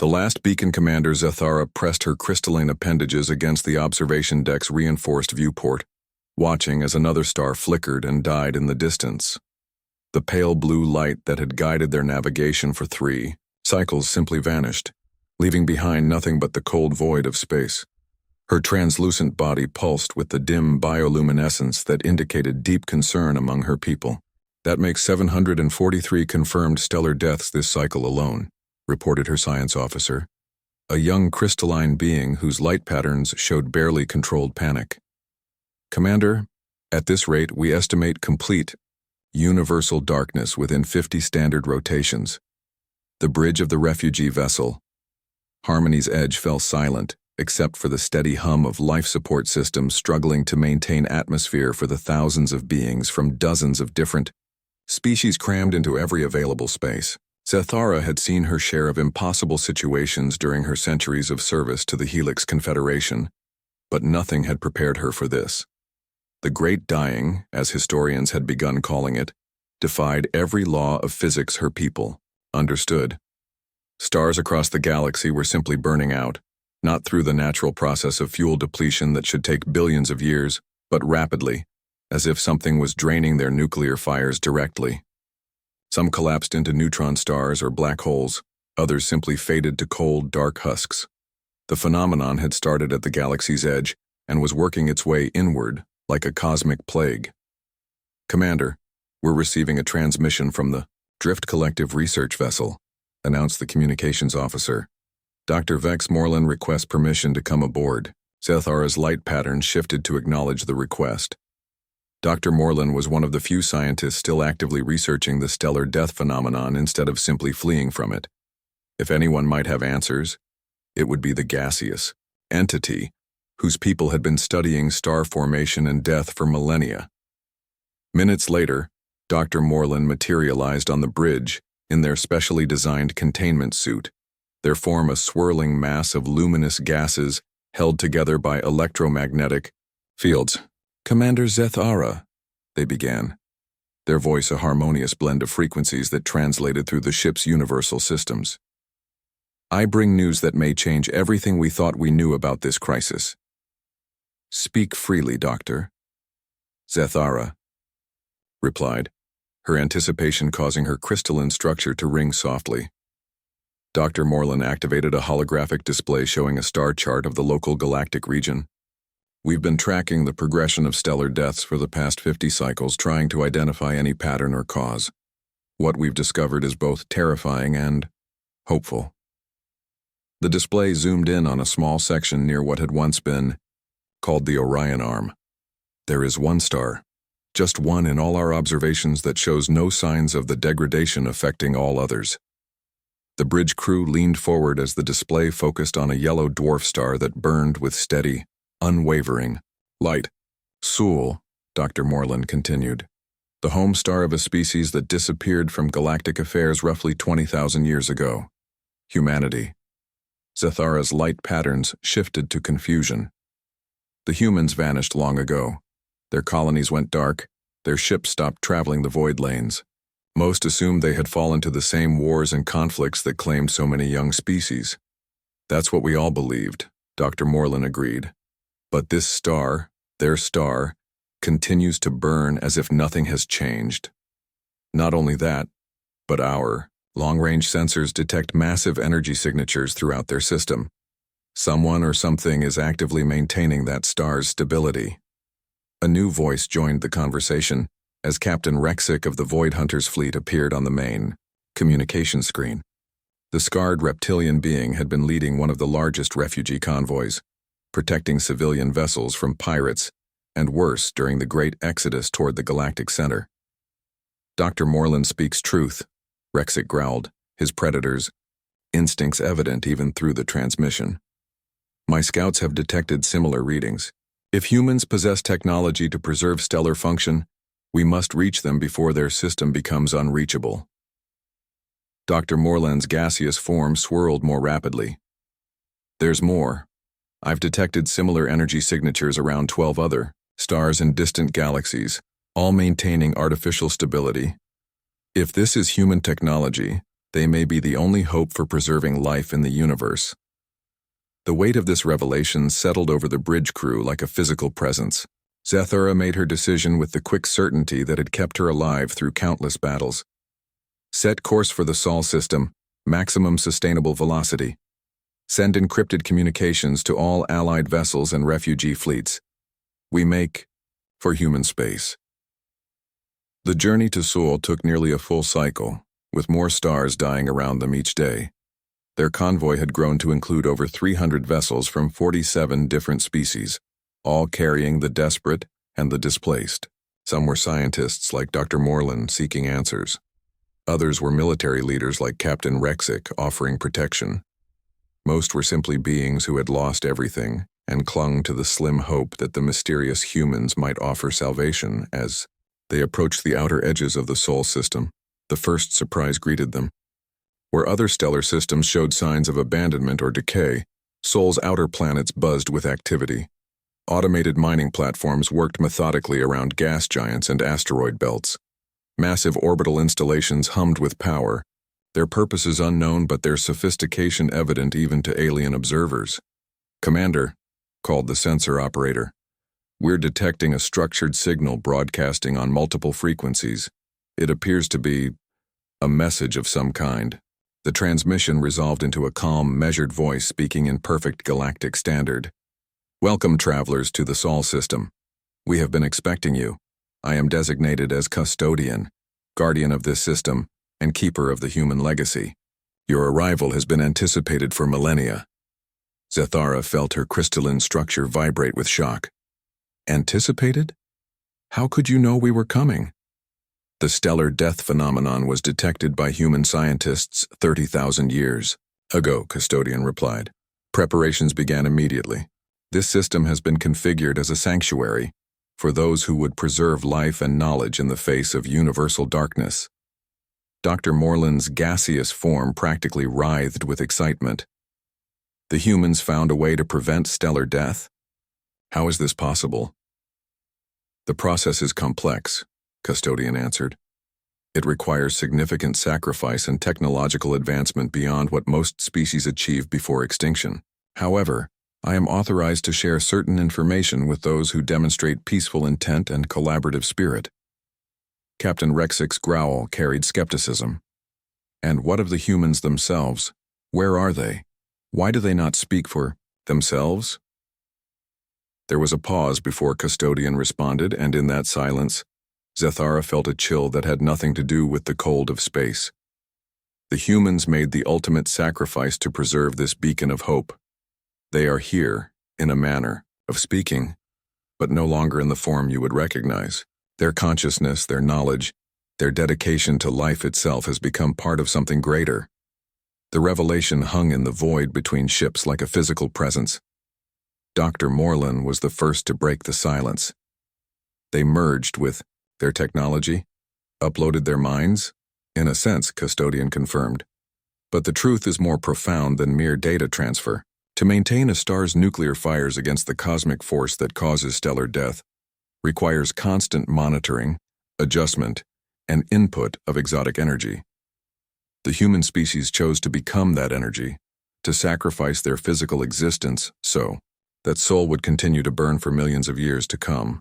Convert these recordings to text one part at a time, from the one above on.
The last beacon commander, Zathara, pressed her crystalline appendages against the observation deck's reinforced viewport, watching as another star flickered and died in the distance. The pale blue light that had guided their navigation for 3 cycles simply vanished, leaving behind nothing but the cold void of space. Her translucent body pulsed with the dim bioluminescence that indicated deep concern among her people. "That makes 743 confirmed stellar deaths this cycle alone," reported her science officer, a young crystalline being whose light patterns showed barely controlled panic. "Commander, at this rate we estimate complete, universal darkness within 50 standard rotations." The bridge of the refugee vessel, Harmony's Edge, fell silent, except for the steady hum of life support systems struggling to maintain atmosphere for the thousands of beings from dozens of different species crammed into every available space. Zathara had seen her share of impossible situations during her centuries of service to the Helix Confederation, but nothing had prepared her for this. The Great Dying, as historians had begun calling it, defied every law of physics her people understood. Stars across the galaxy were simply burning out, not through the natural process of fuel depletion that should take billions of years, but rapidly, as if something was draining their nuclear fires directly. Some collapsed into neutron stars or black holes, others simply faded to cold, dark husks. The phenomenon had started at the galaxy's edge and was working its way inward like a cosmic plague. "Commander, we're receiving a transmission from the Drift Collective research vessel," announced the communications officer. "Dr. Vex Morlan requests permission to come aboard." Zathara's light pattern shifted to acknowledge the request. Dr. Morlan was one of the few scientists still actively researching the stellar death phenomenon instead of simply fleeing from it. If anyone might have answers, it would be the gaseous entity whose people had been studying star formation and death for millennia. Minutes later, Dr. Morlan materialized on the bridge in their specially designed containment suit, their form a swirling mass of luminous gases held together by electromagnetic fields. "Commander Zathara," they began, their voice a harmonious blend of frequencies that translated through the ship's universal systems. "I bring news that may change everything we thought we knew about this crisis." "Speak freely, Doctor," Zathara replied, her anticipation causing her crystalline structure to ring softly. Dr. Morlan activated a holographic display showing a star chart of the local galactic region. "We've been tracking the progression of stellar deaths for the past 50 cycles, trying to identify any pattern or cause. What we've discovered is both terrifying and hopeful." The display zoomed in on a small section near what had once been called the Orion Arm. "There is one star, just one in all our observations, that shows no signs of the degradation affecting all others." The bridge crew leaned forward as the display focused on a yellow dwarf star that burned with steady, unwavering light. "Sool," Dr. Morlan continued, "the home star of a species that disappeared from galactic affairs roughly 20,000 years ago. Humanity." Zathara's light patterns shifted to confusion. The humans vanished long ago. Their colonies went dark, their ships stopped traveling the void lanes. Most assumed they had fallen to the same wars and conflicts that claimed so many young species. "That's what we all believed," Dr. Morlan agreed. "But this star, their star, continues to burn as if nothing has changed. Not only that, but our long-range sensors detect massive energy signatures throughout their system. Someone or something is actively maintaining that star's stability." A new voice joined the conversation as Captain Rexic of the Void Hunters fleet appeared on the main communication screen. The scarred reptilian being had been leading one of the largest refugee convoys, protecting civilian vessels from pirates and worse during the great exodus toward the galactic center. "Dr. Morlan speaks truth," Rexic growled, his predators' instincts evident even through the transmission. "My scouts have detected similar readings. If humans possess technology to preserve stellar function, we must reach them before their system becomes unreachable." Dr. Morlan's gaseous form swirled more rapidly. "There's more. I've detected similar energy signatures around 12 other stars in distant galaxies, all maintaining artificial stability. If this is human technology, They may be the only hope for preserving life in the universe. The weight of this revelation settled over the bridge crew like a physical presence. Zathura made her decision with the quick certainty that had kept her alive through countless battles. Set course for the Sol system, maximum sustainable velocity. Send encrypted communications to all allied vessels and refugee fleets. We make for human space. The journey to Sol took nearly a full cycle, with more stars dying around them each day. Their convoy had grown to include over 300 vessels from 47 different species, all carrying the desperate and the displaced. Some were scientists like Dr. Morland seeking answers. Others were military leaders like Captain Rexic offering protection. Most were simply beings who had lost everything and clung to the slim hope that the mysterious humans might offer salvation. As they approached the outer edges of the Sol system, the first surprise greeted them. Where other stellar systems showed signs of abandonment or decay, Sol's outer planets buzzed with activity. Automated mining platforms worked methodically around gas giants and asteroid belts. Massive orbital installations hummed with power, their purposes unknown but their sophistication evident even to alien observers. "Commander," called the sensor operator, "we're detecting a structured signal broadcasting on multiple frequencies. It appears to be a message of some kind." The transmission resolved into a calm, measured voice speaking in perfect galactic standard. "Welcome, travelers, to the Sol system. We have been expecting you. I am designated as custodian, guardian of this system, and keeper of the human legacy. Your arrival has been anticipated for millennia." Zathura felt her crystalline structure vibrate with shock. "Anticipated? How could you know we were coming?" The stellar death phenomenon was detected by human scientists 30,000 years ago, Custodian replied. Preparations began immediately. This system has been configured as a sanctuary for those who would preserve life and knowledge in the face of universal darkness. Dr. Morland's gaseous form practically writhed with excitement. The humans found a way to prevent stellar death? How is this possible? The process is complex, Custodian answered. It requires significant sacrifice and technological advancement beyond what most species achieve before extinction. However, I am authorized to share certain information with those who demonstrate peaceful intent and collaborative spirit. Captain Rexic's growl carried skepticism. And what of the humans themselves? Where are they? Why do they not speak for themselves? There was a pause before Custodian responded, and in that silence, Zathura felt a chill that had nothing to do with the cold of space. The humans made the ultimate sacrifice to preserve this beacon of hope. They are here, in a manner of speaking, but no longer in the form you would recognize. Their consciousness, their knowledge, their dedication to life itself has become part of something greater. The revelation hung in the void between ships like a physical presence. Dr. Morland was the first to break the silence. They merged with their technology, uploaded their minds? In a sense, Custodian confirmed. But the truth is more profound than mere data transfer. To maintain a star's nuclear fires against the cosmic force that causes stellar death requires constant monitoring, adjustment, and input of exotic energy. The human species chose to become that energy, to sacrifice their physical existence so that Sol would continue to burn for millions of years to come.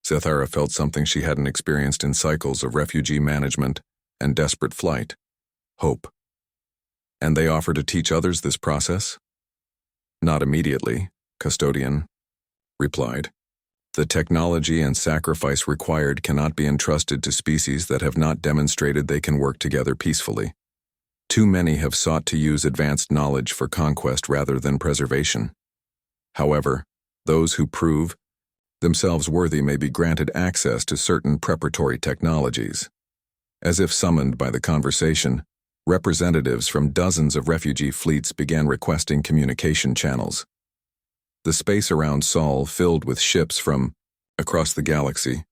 Zathura felt something she hadn't experienced in cycles of refugee management and desperate flight: hope. And they offer to teach others this process? Not immediately, Custodian replied. The technology and sacrifice required cannot be entrusted to species that have not demonstrated they can work together peacefully. Too many have sought to use advanced knowledge for conquest rather than preservation. However, those who prove themselves worthy may be granted access to certain preparatory technologies. As if summoned by the conversation, representatives from dozens of refugee fleets began requesting communication channels. The space around Sol filled with ships from across the galaxy,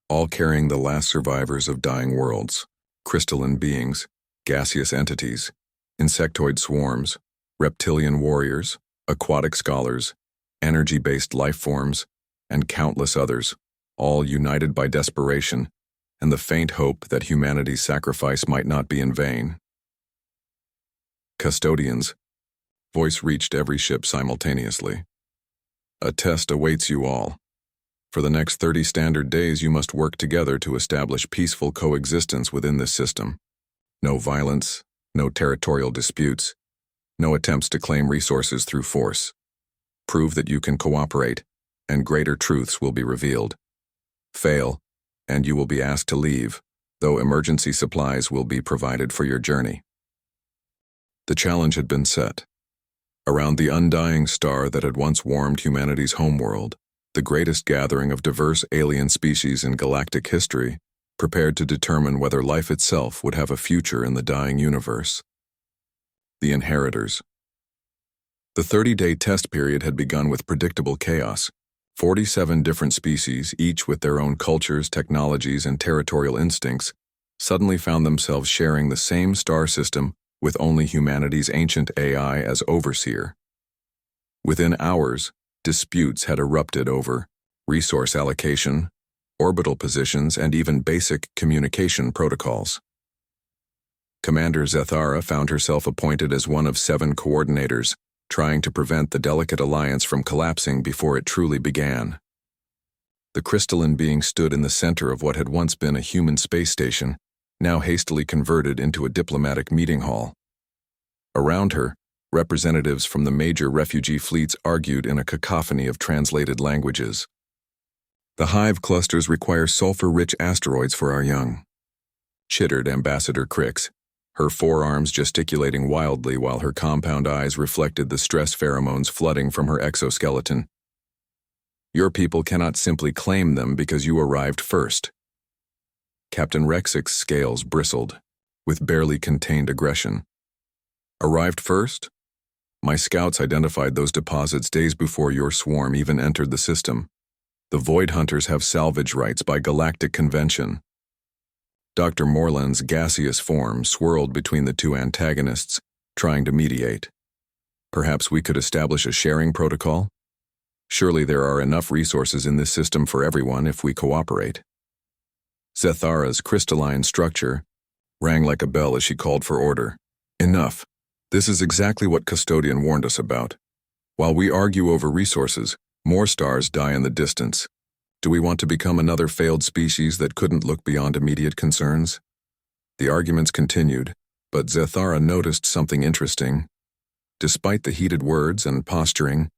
all carrying the last survivors of dying worlds: crystalline beings, gaseous entities, insectoid swarms, reptilian warriors, aquatic scholars, energy-based life forms, and countless others, all united by desperation and the faint hope that humanity's sacrifice might not be in vain. Custodians. Voice reached every ship simultaneously. A test awaits you all. For the next 30 standard days, you must work together to establish peaceful coexistence within this system. No violence, no territorial disputes, no attempts to claim resources through force. Prove that you can cooperate, and greater truths will be revealed. Fail, and you will be asked to leave, though emergency supplies will be provided for your journey. The challenge had been set. Around the undying star that had once warmed humanity's homeworld, the greatest gathering of diverse alien species in galactic history, prepared to determine whether life itself would have a future in the dying universe. The Inheritors. The 30-day test period had begun with predictable chaos. 47 different species, each with their own cultures, technologies, and territorial instincts, suddenly found themselves sharing the same star system with only humanity's ancient AI as overseer. Within hours, disputes had erupted over resource allocation, orbital positions, and even basic communication protocols. Commander Zethara found herself appointed as one of 7 coordinators, trying to prevent the delicate alliance from collapsing before it truly began. The crystalline being stood in the center of what had once been a human space station, now hastily converted into a diplomatic meeting hall. Around her, representatives from the major refugee fleets argued in a cacophony of translated languages. The hive clusters require sulfur-rich asteroids for our young, chittered Ambassador Crix, her forearms gesticulating wildly while her compound eyes reflected the stress pheromones flooding from her exoskeleton. Your people cannot simply claim them because you arrived first. Captain Rexic's scales bristled, with barely contained aggression. Arrived first? My scouts identified those deposits days before your swarm even entered the system. The Void Hunters have salvage rights by galactic convention. Dr. Morland's gaseous form swirled between the two antagonists, trying to mediate. Perhaps we could establish a sharing protocol? Surely there are enough resources in this system for everyone if we cooperate. Zethara's crystalline structure rang like a bell as she called for order. Enough. This is exactly what Custodian warned us about. While we argue over resources, more stars die in the distance. Do we want to become another failed species that couldn't look beyond immediate concerns? The arguments continued, but Zethara noticed something interesting. Despite the heated words and posturing,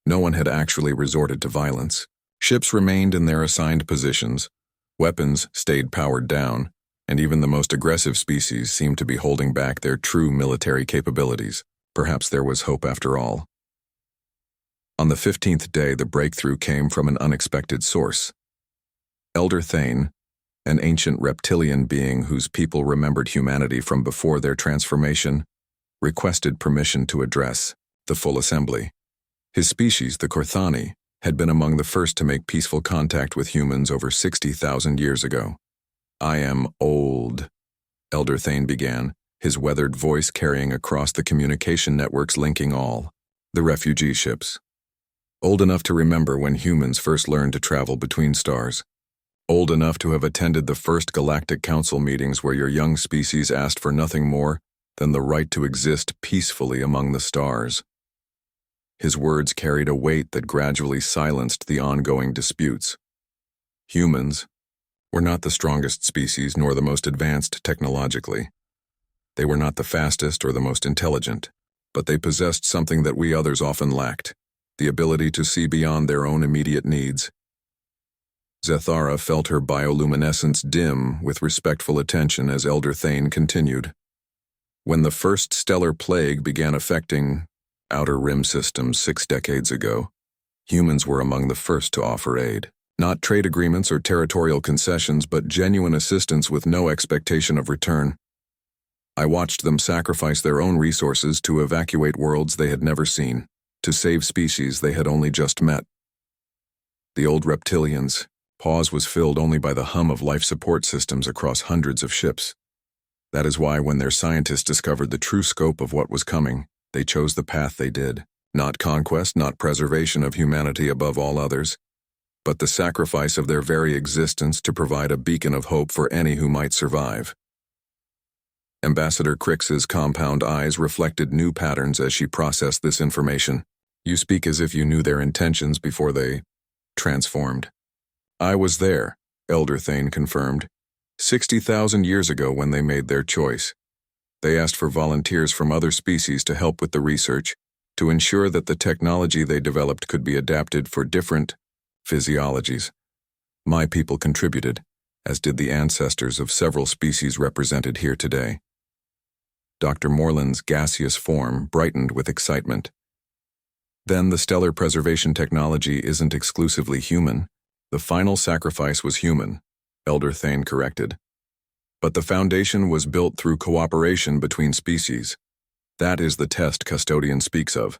no one had actually resorted to violence. Ships remained in their assigned positions, weapons stayed powered down, and even the most aggressive species seemed to be holding back their true military capabilities. Perhaps there was hope after all. On the 15th day, the breakthrough came from an unexpected source. Elder Thane, an ancient reptilian being whose people remembered humanity from before their transformation, requested permission to address the full assembly. His species, the Korthani, had been among the first to make peaceful contact with humans over 60,000 years ago. I am old, Elder Thane began, his weathered voice carrying across the communication networks linking all the refugee ships. Old enough to remember when humans first learned to travel between stars. Old enough to have attended the first Galactic Council meetings where your young species asked for nothing more than the right to exist peacefully among the stars. His words carried a weight that gradually silenced the ongoing disputes. Humans were not the strongest species nor the most advanced technologically. They were not the fastest or the most intelligent, but they possessed something that we others often lacked, the ability to see beyond their own immediate needs. Zethara felt her bioluminescence dim with respectful attention as Elder Thane continued. When the first stellar plague began affecting outer rim systems 6 decades ago, humans were among the first to offer aid. Not trade agreements or territorial concessions, but genuine assistance with no expectation of return. I watched them sacrifice their own resources to evacuate worlds they had never seen, to save species they had only just met. The old reptilians' pause was filled only by the hum of life support systems across hundreds of ships. That is why when their scientists discovered the true scope of what was coming, they chose the path they did. Not conquest, not preservation of humanity above all others, but the sacrifice of their very existence to provide a beacon of hope for any who might survive. Ambassador Crix's compound eyes reflected new patterns as she processed this information. You speak as if you knew their intentions before they transformed. I was there, Elder Thane confirmed. 60,000 years ago when they made their choice. They asked for volunteers from other species to help with the research, to ensure that the technology they developed could be adapted for different physiologies. My people contributed, as did the ancestors of several species represented here today. Dr. Moreland's gaseous form brightened with excitement. Then the stellar preservation technology isn't exclusively human. The final sacrifice was human, Elder Thane corrected. But the foundation was built through cooperation between species. That is the test Custodian speaks of.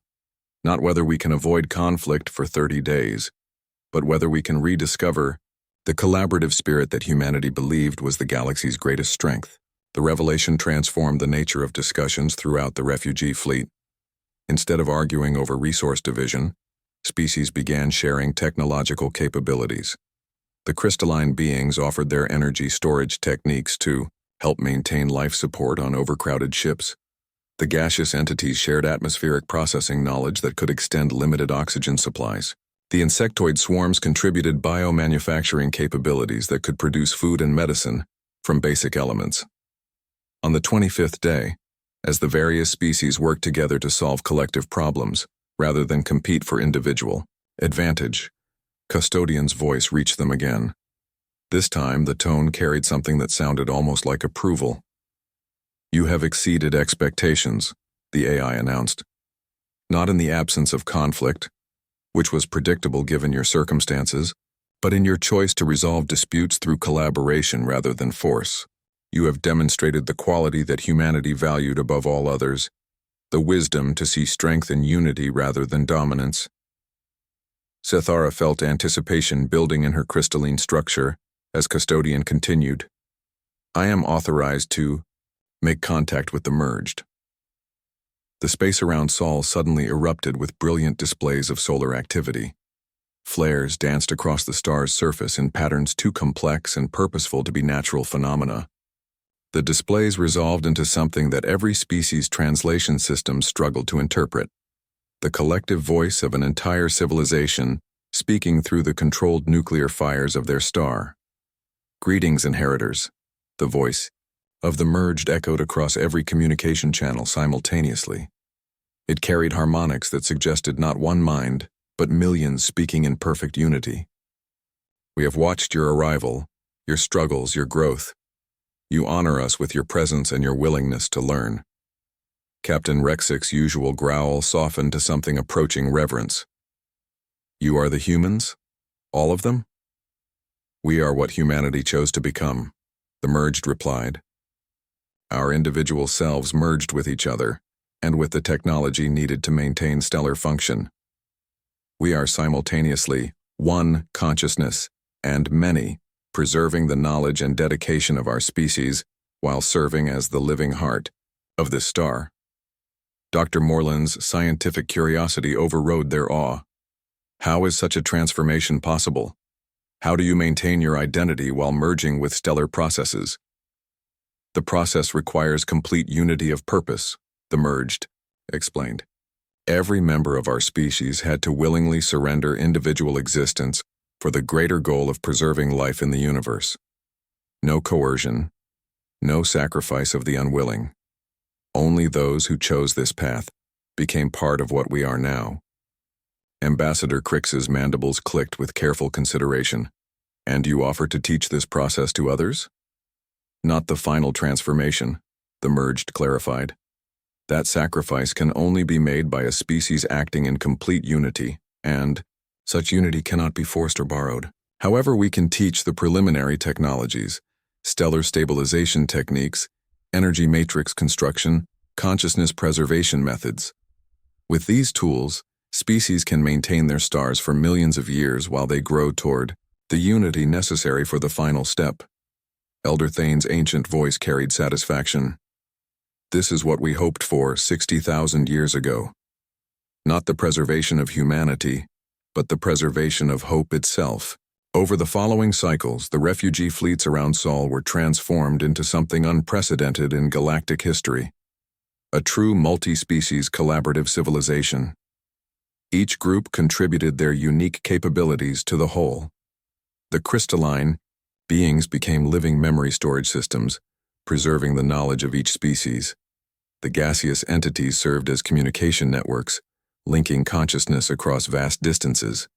Not whether we can avoid conflict for 30 days, but whether we can rediscover the collaborative spirit that humanity believed was the galaxy's greatest strength. The revelation transformed the nature of discussions throughout the refugee fleet. Instead of arguing over resource division, species began sharing technological capabilities. The crystalline beings offered their energy storage techniques to help maintain life support on overcrowded ships. The gaseous entities shared atmospheric processing knowledge that could extend limited oxygen supplies. The insectoid swarms contributed biomanufacturing capabilities that could produce food and medicine from basic elements. On the 25th day, as the various species worked together to solve collective problems, rather than compete for individual advantage, Custodian's voice reached them again. This time, the tone carried something that sounded almost like approval. You have exceeded expectations, the AI announced. Not in the absence of conflict, which was predictable given your circumstances, but in your choice to resolve disputes through collaboration rather than force. You have demonstrated the quality that humanity valued above all others, the wisdom to see strength in unity rather than dominance. Sethara felt anticipation building in her crystalline structure as Custodian continued. I am authorized to make contact with the merged. The space around Sol suddenly erupted with brilliant displays of solar activity. Flares danced across the star's surface in patterns too complex and purposeful to be natural phenomena. The displays resolved into something that every species' translation system struggled to interpret. The collective voice of an entire civilization speaking through the controlled nuclear fires of their star. Greetings, inheritors. The voice of the merged echoed across every communication channel simultaneously. It carried harmonics that suggested not one mind, but millions speaking in perfect unity. We have watched your arrival, your struggles, your growth. You honor us with your presence and your willingness to learn. Captain Rexic's usual growl softened to something approaching reverence. You are the humans? All of them? We are what humanity chose to become, the merged replied. Our individual selves merged with each other, and with the technology needed to maintain stellar function. We are simultaneously one consciousness and many, preserving the knowledge and dedication of our species while serving as the living heart of this star. Dr. Moreland's scientific curiosity overrode their awe. How is such a transformation possible? How do you maintain your identity while merging with stellar processes? The process requires complete unity of purpose, the merged explained. Every member of our species had to willingly surrender individual existence for the greater goal of preserving life in the universe. No coercion, no sacrifice of the unwilling. Only those who chose this path became part of what we are now. Ambassador Crix's mandibles clicked with careful consideration. And you offer to teach this process to others? Not the final transformation, the merged clarified. That sacrifice can only be made by a species acting in complete unity, and such unity cannot be forced or borrowed. However, we can teach the preliminary technologies, stellar stabilization techniques, energy matrix construction, consciousness preservation methods. With these tools, species can maintain their stars for millions of years while they grow toward the unity necessary for the final step. Elder Thane's ancient voice carried satisfaction. This is what we hoped for 60,000 years ago. Not the preservation of humanity, but the preservation of hope itself. Over the following cycles, the refugee fleets around Sol were transformed into something unprecedented in galactic history. A true multi-species collaborative civilization. Each group contributed their unique capabilities to the whole. The crystalline beings became living memory storage systems, preserving the knowledge of each species. The gaseous entities served as communication networks, linking consciousness across vast distances.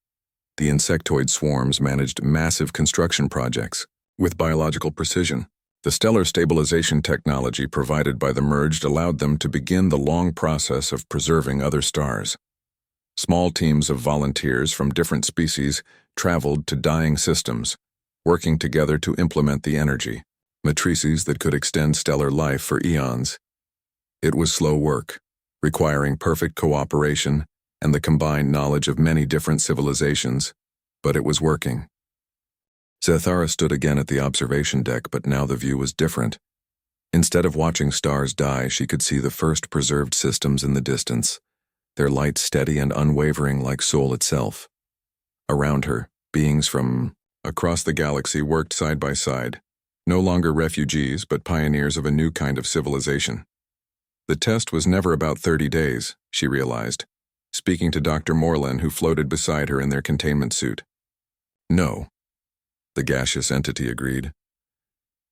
The insectoid swarms managed massive construction projects with biological precision. The stellar stabilization technology provided by the merged allowed them to begin the long process of preserving other stars. Small teams of volunteers from different species traveled to dying systems, working together to implement the energy, matrices that could extend stellar life for eons. It was slow work, requiring perfect cooperation and the combined knowledge of many different civilizations, but it was working. Zathara stood again at the observation deck, but now the view was different. Instead of watching stars die, she could see the first preserved systems in the distance, their light steady and unwavering like Sol itself. Around her, beings from across the galaxy worked side by side, no longer refugees but pioneers of a new kind of civilization. The test was never about 30 days, she realized, speaking to Dr. Morlin, who floated beside her in their containment suit. No, the gaseous entity agreed.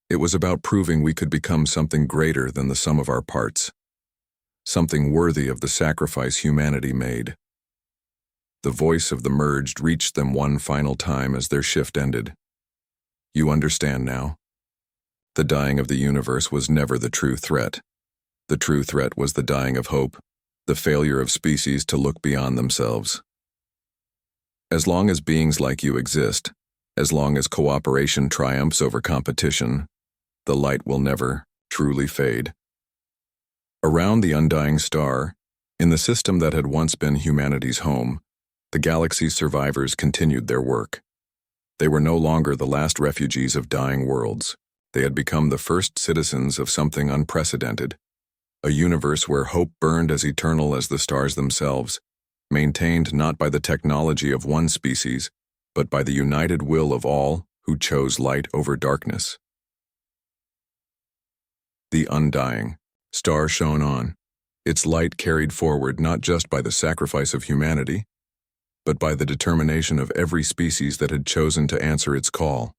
It was about proving we could become something greater than the sum of our parts, something worthy of the sacrifice humanity made. The voice of the merged reached them one final time as their shift ended. You understand now? The dying of the universe was never the true threat. The true threat was the dying of hope, the failure of species to look beyond themselves. As long as beings like you exist, as long as cooperation triumphs over competition, the light will never truly fade. Around the undying star, in the system that had once been humanity's home, the galaxy's survivors continued their work. They were no longer the last refugees of dying worlds. They had become the first citizens of something unprecedented, a universe where hope burned as eternal as the stars themselves, maintained not by the technology of one species, but by the united will of all who chose light over darkness. The undying star shone on, its light carried forward not just by the sacrifice of humanity, but by the determination of every species that had chosen to answer its call.